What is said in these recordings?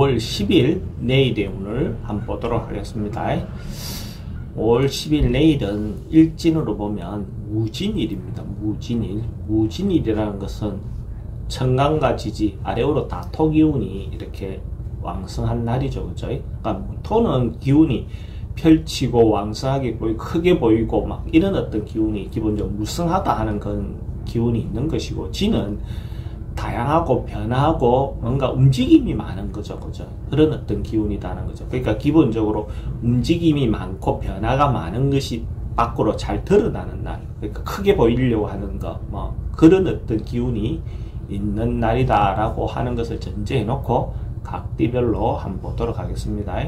5월 10일 내일의 운을 한번 보도록 하겠습니다. 5월 10일 내일은 일진으로 보면 무진일입니다. 무진일. 무진일이라는 것은 천간과 지지 아래로 다 토기운이 이렇게 왕성한 날이죠. 그죠? 그러니까 토는 기운이 펼치고 왕성하게 보이고 크게 보이고 막 이런 어떤 기운이 기본적으로 무성하다 하는 그런 기운이 있는 것이고, 지는 다양하고 변화하고 뭔가 움직임이 많은 거죠. 그죠? 그런 어떤 기운이다는 거죠. 그러니까 기본적으로 움직임이 많고 변화가 많은 것이 밖으로 잘 드러나는 날. 그러니까 크게 보이려고 하는 거, 뭐 그런 어떤 기운이 있는 날이다라고 하는 것을 전제해 놓고 각 띠별로 한번 보도록 하겠습니다.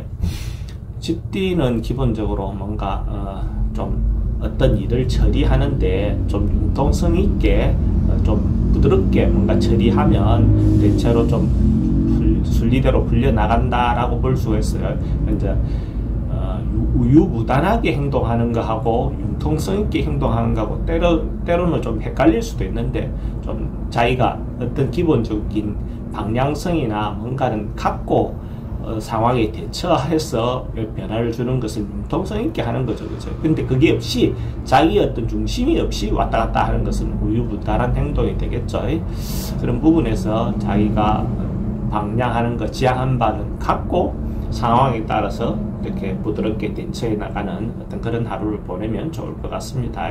집띠는 기본적으로 뭔가 좀 어떤 일을 처리하는데 좀 융통성 있게 좀 부드럽게 뭔가 처리하면 대체로 좀 순리대로 풀려나간다라고 볼 수가 있어요. 이제 우유부단하게 행동하는 거하고 융통성 있게 행동하는 거하고 때로는 좀 헷갈릴 수도 있는데, 좀 자기가 어떤 기본적인 방향성이나 뭔가는 갖고 상황에 대처해서 변화를 주는 것을 융통성 있게 하는 거죠. 그죠? 근데 그게 없이 자기 어떤 중심이 없이 왔다 갔다 하는 것은 우유부단한 행동이 되겠죠. 그런 부분에서 자기가 방향하는 것, 지향한 바는 갖고 상황에 따라서 이렇게 부드럽게 대처해 나가는 어떤 그런 하루를 보내면 좋을 것 같습니다.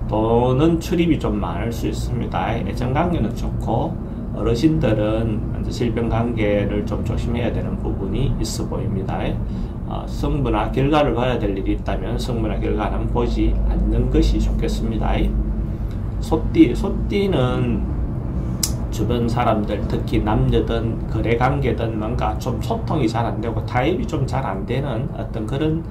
돈은 출입이 좀 많을 수 있습니다. 애정관계는 좋고, 어르신들은 질병관계를 좀 조심해야 되는 부분이 있어 보입니다. 성부나 결과를 봐야 될 일이 있다면 성부나 결과는 보지 않는 것이 좋겠습니다. 소띠는 주변 사람들, 특히 남녀든 거래관계든 뭔가 좀 소통이 잘 안 되고 타협이 좀 잘 안 되는 어떤 그런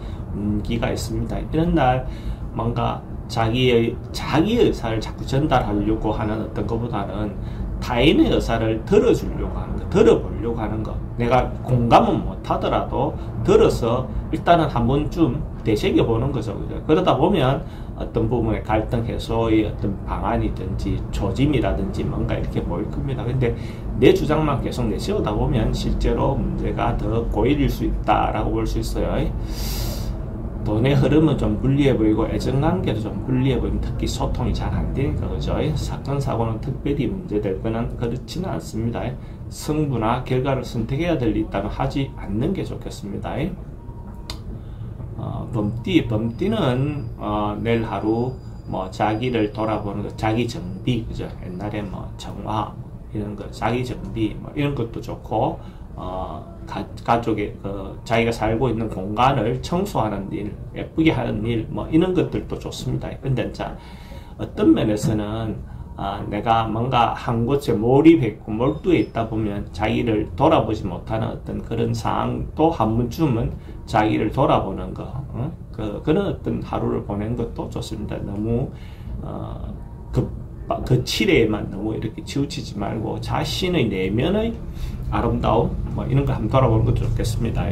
기가 있습니다. 이런 날 뭔가 자기의 의사를 자꾸 전달하려고 하는 어떤 것보다는 타인의 의사를 들어주려고 하는 거, 들어보려고 하는 거. 내가 공감은 못하더라도 들어서 일단은 한 번쯤 되새겨보는 거죠. 그죠? 그러다 보면 어떤 부분의 갈등 해소의 어떤 방안이든지 조짐이라든지 뭔가 이렇게 보일 겁니다. 근데 내 주장만 계속 내세우다 보면 실제로 문제가 더 고일일 수 있다라고 볼 수 있어요. 돈의 흐름은 좀 불리해 보이고 애정관계도 좀 불리해 보이면 특히 소통이 잘 안 되니까, 그죠? 사건 사고는 특별히 문제될 거는 그렇지는 않습니다. 성부나 결과를 선택해야 될 일이 있다면 하지 않는 게 좋겠습니다. 범띠는 내일 하루 뭐 자기를 돌아보는 거, 자기 정비, 그죠? 옛날에 뭐 정화 이런 거, 자기 정비 뭐 이런 것도 좋고, 가족의 자기가 살고 있는 공간을 청소하는 일, 예쁘게 하는 일, 뭐 이런 것들도 좋습니다. 근데 자, 어떤 면에서는 내가 뭔가 한 곳에 몰입했고 몰두해 있다 보면 자기를 돌아보지 못하는 어떤 그런 상황도 한 번쯤은 자기를 돌아보는 거, 그런 어떤 하루를 보내는 것도 좋습니다. 너무 그 칠에만 너무 이렇게 치우치지 말고 자신의 내면의 아름다움 뭐 이런 거 한번 돌아보는 것도 좋겠습니다.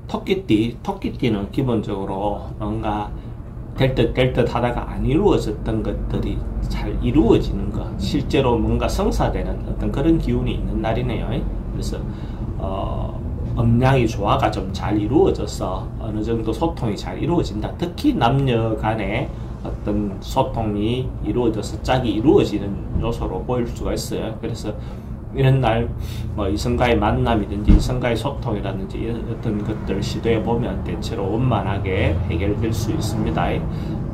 토끼띠는 기본적으로 뭔가 될 듯 하다가 안 이루어졌던 것들이 잘 이루어지는 것, 실제로 뭔가 성사되는 어떤 그런 기운이 있는 날이네요. 그래서 음양이 조화가 좀 잘 이루어져서 어느 정도 소통이 잘 이루어진다. 특히 남녀 간에 어떤 소통이 이루어져서 짝이 이루어지는 요소로 보일 수가 있어요. 그래서 이런 날 뭐 이성과의 만남이든지 이성과의 소통이라든지 이런 어떤 것들 시도해 보면 대체로 원만하게 해결될 수 있습니다.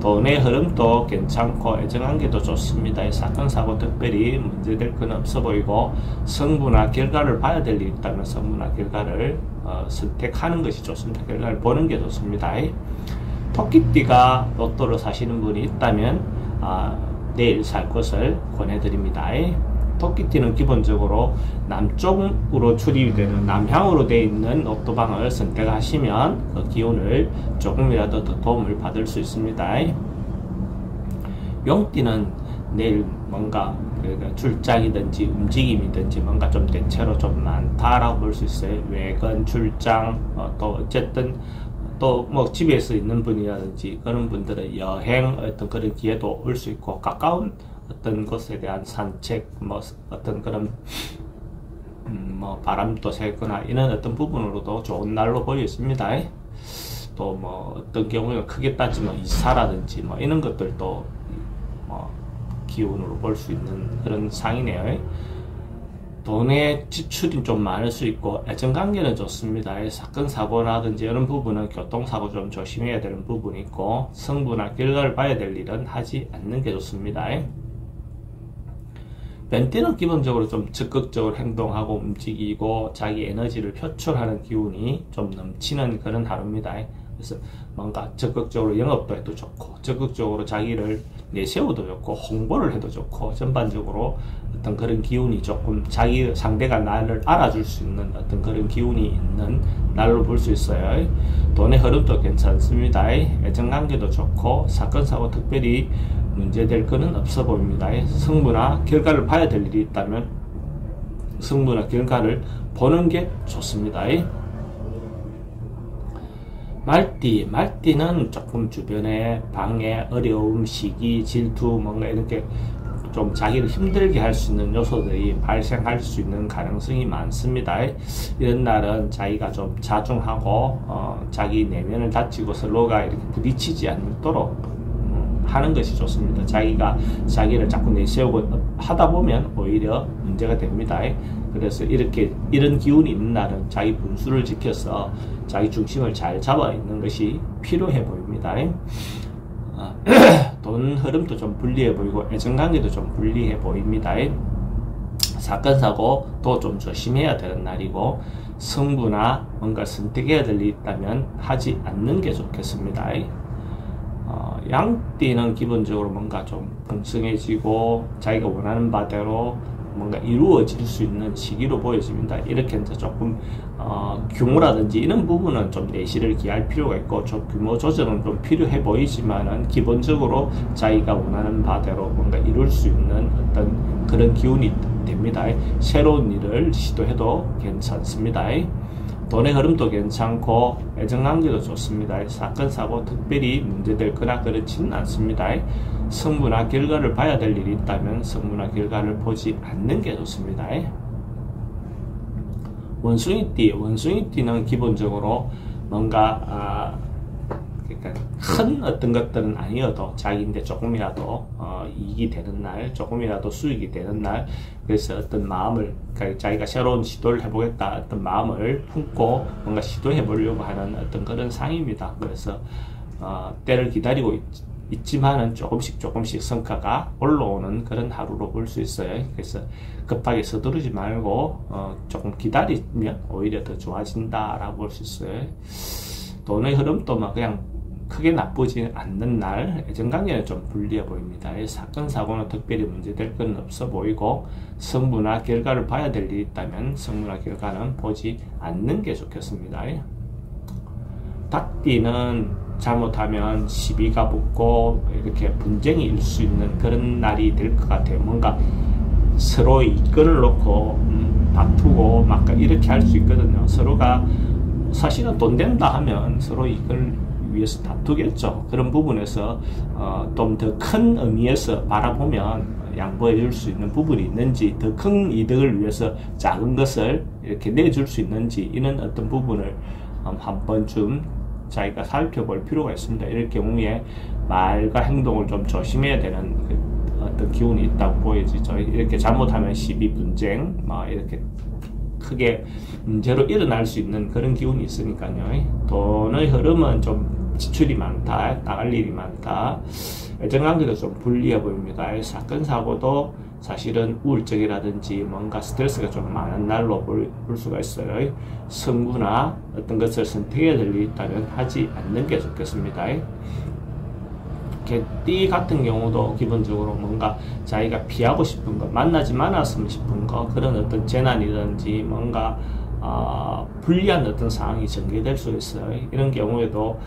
돈의 흐름도 괜찮고 애정관계도 좋습니다. 사건 사고 특별히 문제될 건 없어 보이고, 성부나 결과를 봐야 될 일이 있다면 성부나 결과를 선택하는 것이 좋습니다. 결과를 보는 게 좋습니다. 토끼띠가 로또를 사시는 분이 있다면 내일 살 것을 권해드립니다. 토끼띠는 기본적으로 남쪽으로 출입이 되는 남향으로 되어 있는 로또방을 선택하시면 그 기운을 조금이라도 더 도움을 받을 수 있습니다. 용띠는 내일 뭔가 출장이든지 움직임이든지 뭔가 좀 대체로 좀 많다라고 볼 수 있어요. 외근 출장, 또 어쨌든 또 뭐 집에서 있는 분이라든지 그런 분들은 여행 어떤 그런 기회도 올 수 있고, 가까운 어떤 곳에 대한 산책, 뭐 어떤 그런 뭐 바람도 새거나 이런 어떤 부분으로도 좋은 날로 보여집니다. 또 뭐 어떤 경우에 크게 따지면 이사라든지 뭐 이런 것들도 뭐 기운으로 볼 수 있는 그런 상이네요. 돈의 지출이 좀 많을 수 있고 애정관계는 좋습니다. 사건 사고라든지 이런 부분은 교통사고 좀 조심해야 되는 부분이 있고 성부나 결과를 봐야 될 일은 하지 않는 게 좋습니다. 벤띠는 기본적으로 좀 적극적으로 행동하고 움직이고 자기 에너지를 표출하는 기운이 좀 넘치는 그런 하루입니다. 그래서 뭔가 적극적으로 영업도 해도 좋고 적극적으로 자기를 내세워도 좋고 홍보를 해도 좋고 전반적으로 어떤 그런 기운이 조금 자기 상대가 나를 알아줄 수 있는 어떤 그런 기운이 있는 날로 볼 수 있어요. 돈의 흐름도 괜찮습니다. 애정관계도 좋고 사건 사고 특별히 문제될 거는 없어 보입니다. 성부나 결과를 봐야 될 일이 있다면 성부나 결과를 보는 게 좋습니다. 말띠는 조금 주변에 방해, 어려움, 시기, 질투 뭔가 이렇게 좀 자기를 힘들게 할 수 있는 요소들이 발생할 수 있는 가능성이 많습니다. 이런 날은 자기가 좀 자중하고 자기 내면을 다지고 서로가 이렇게 부딪히지 않도록 하는 것이 좋습니다. 자기가 자기를 자꾸 내세우고 하다 보면 오히려 문제가 됩니다. 그래서 이런 기운이 있는 날은 자기 분수를 지켜서 자기 중심을 잘 잡아 있는 것이 필요해 보입니다. 돈 흐름도 좀 불리해 보이고 애정관계도 좀 불리해 보입니다. 사건 사고도 좀 조심해야 되는 날이고 성부나 뭔가 선택해야 될 일이 있다면 하지 않는 게 좋겠습니다. 양띠는 기본적으로 뭔가 좀 풍성해지고 자기가 원하는 바대로 뭔가 이루어질 수 있는 시기로 보여집니다. 이렇게 이제 조금 규모라든지 이런 부분은 좀 내실을 기할 필요가 있고 좀 규모 조정은 좀 필요해 보이지만은 기본적으로 자기가 원하는 바대로 뭔가 이룰 수 있는 어떤 그런 기운이 됩니다. 새로운 일을 시도해도 괜찮습니다. 돈의 흐름도 괜찮고 애정관계도 좋습니다. 사건 사고 특별히 문제될 거나 그렇지는 않습니다. 성부나 결과를 봐야 될 일이 있다면 성부나 결과를 보지 않는 게 좋습니다. 원숭이띠는 기본적으로 뭔가 그러니까 큰 어떤 것들은 아니어도 자기인데 조금이라도 이익이 되는 날, 조금이라도 수익이 되는 날, 그래서 어떤 마음을 그러니까 자기가 새로운 시도를 해보겠다 어떤 마음을 품고 뭔가 시도해 보려고 하는 어떤 그런 상입니다. 그래서 때를 기다리고 있지만은 조금씩 성과가 올라오는 그런 하루로 볼 수 있어요. 그래서 급하게 서두르지 말고 조금 기다리면 오히려 더 좋아진다라고 볼 수 있어요. 돈의 흐름도 막 그냥 크게 나쁘지 않는 날, 애정관계는 좀 불리해 보입니다. 사건 사고는 특별히 문제될 건 없어 보이고 성부나 결과를 봐야 될 일이 있다면 성부나 결과는 보지 않는 게 좋겠습니다. 닭띠는 잘못하면 시비가 붙고 이렇게 분쟁이 일 수 있는 그런 날이 될 것 같아요. 뭔가 서로의 이권을 놓고 다투고 막 이렇게 할 수 있거든요. 서로가 사실은 돈 된다 하면 서로 이걸 위해서 다투겠죠. 그런 부분에서 좀 더 큰 의미에서 바라보면 양보해 줄 수 있는 부분이 있는지, 더 큰 이득을 위해서 작은 것을 이렇게 내줄 수 있는지, 이런 어떤 부분을 한 번쯤 자기가 살펴볼 필요가 있습니다. 이럴 경우에 말과 행동을 좀 조심해야 되는 어떤 기운이 있다고 보여지죠. 이렇게 잘못하면 시비, 분쟁, 이렇게 크게 문제로 일어날 수 있는 그런 기운이 있으니까요. 돈의 흐름은 좀 지출이 많다, 나갈 일이 많다, 애정관계도 좀 불리해 보입니다. 사건 사고도 사실은 우울증이라든지 뭔가 스트레스가 좀 많은 날로 볼 수가 있어요. 성부나 어떤 것을 선택해야 될 일이 있다면 하지 않는 게 좋겠습니다. 개띠 같은 경우도 기본적으로 뭔가 자기가 피하고 싶은 거, 만나지 말았으면 싶은 거, 그런 어떤 재난이든지 뭔가 불리한 어떤 상황이 전개될 수 있어요. 이런 경우에도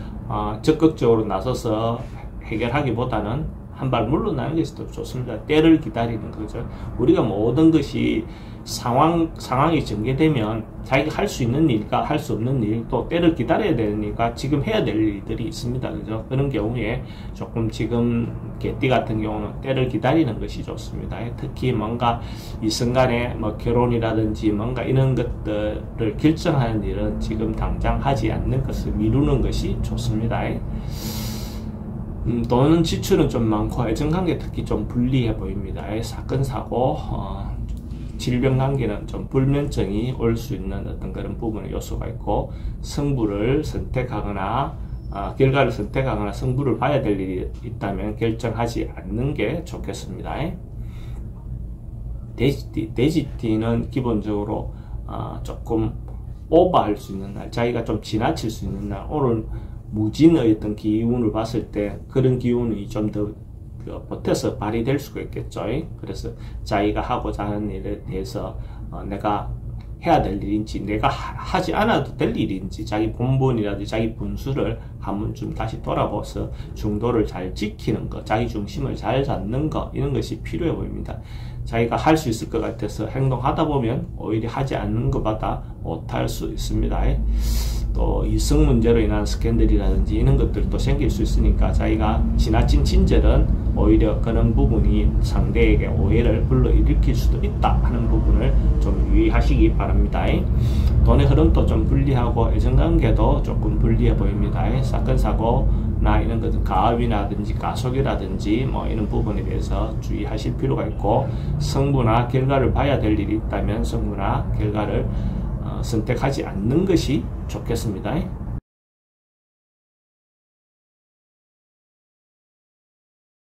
적극적으로 나서서 해결하기보다는 한 발 물러나는 것이 더 좋습니다. 때를 기다리는 거죠. 우리가 모든 것이 상황이 전개되면 자기가 할 수 있는 일과 할 수 없는 일, 또 때를 기다려야 되는 일과 지금 해야 될 일들이 있습니다. 그죠? 그런 경우에 조금 지금 개띠 같은 경우는 때를 기다리는 것이 좋습니다. 특히 뭔가 이 순간에 뭐 결혼이라든지 뭔가 이런 것들을 결정하는 일은 지금 당장 하지 않는 것을 미루는 것이 좋습니다. 돈은 지출은 좀 많고 애정관계 특히 좀 불리해 보입니다. 사건, 사고, 질병관계는 좀 불면증이 올 수 있는 어떤 그런 부분의 요소가 있고, 성부를 선택하거나 결과를 선택하거나 성부를 봐야 될 일이 있다면 결정하지 않는 게 좋겠습니다. 돼지띠는 기본적으로 조금 오버할 수 있는 날, 자기가 좀 지나칠 수 있는 날, 오늘 무진의 어떤 기운을 봤을 때 그런 기운이 좀 더 버텨서 발휘될 수가 있겠죠. 그래서 자기가 하고자 하는 일에 대해서 내가 해야 될 일인지, 내가 하지 않아도 될 일인지, 자기 본분이라든지 자기 분수를 한번 좀 다시 돌아보서 중도를 잘 지키는 것, 자기 중심을 잘 잡는 것, 이런 것이 필요해 보입니다. 자기가 할 수 있을 것 같아서 행동하다 보면 오히려 하지 않는 것보다 못할 수 있습니다. 또 이성 문제로 인한 스캔들이라든지 이런 것들도 생길 수 있으니까 자기가 지나친 친절은 오히려 그런 부분이 상대에게 오해를 불러일으킬 수도 있다 하는 부분을 좀 유의하시기 바랍니다. 돈의 흐름도 좀 불리하고 애정관계도 조금 불리해 보입니다. 사건 사고나 이런 것들, 가압이라든지 가속이라든지 뭐 이런 부분에 대해서 주의하실 필요가 있고, 성부나 결과를 봐야 될 일이 있다면 성부나 결과를 선택하지 않는 것이 좋겠습니다.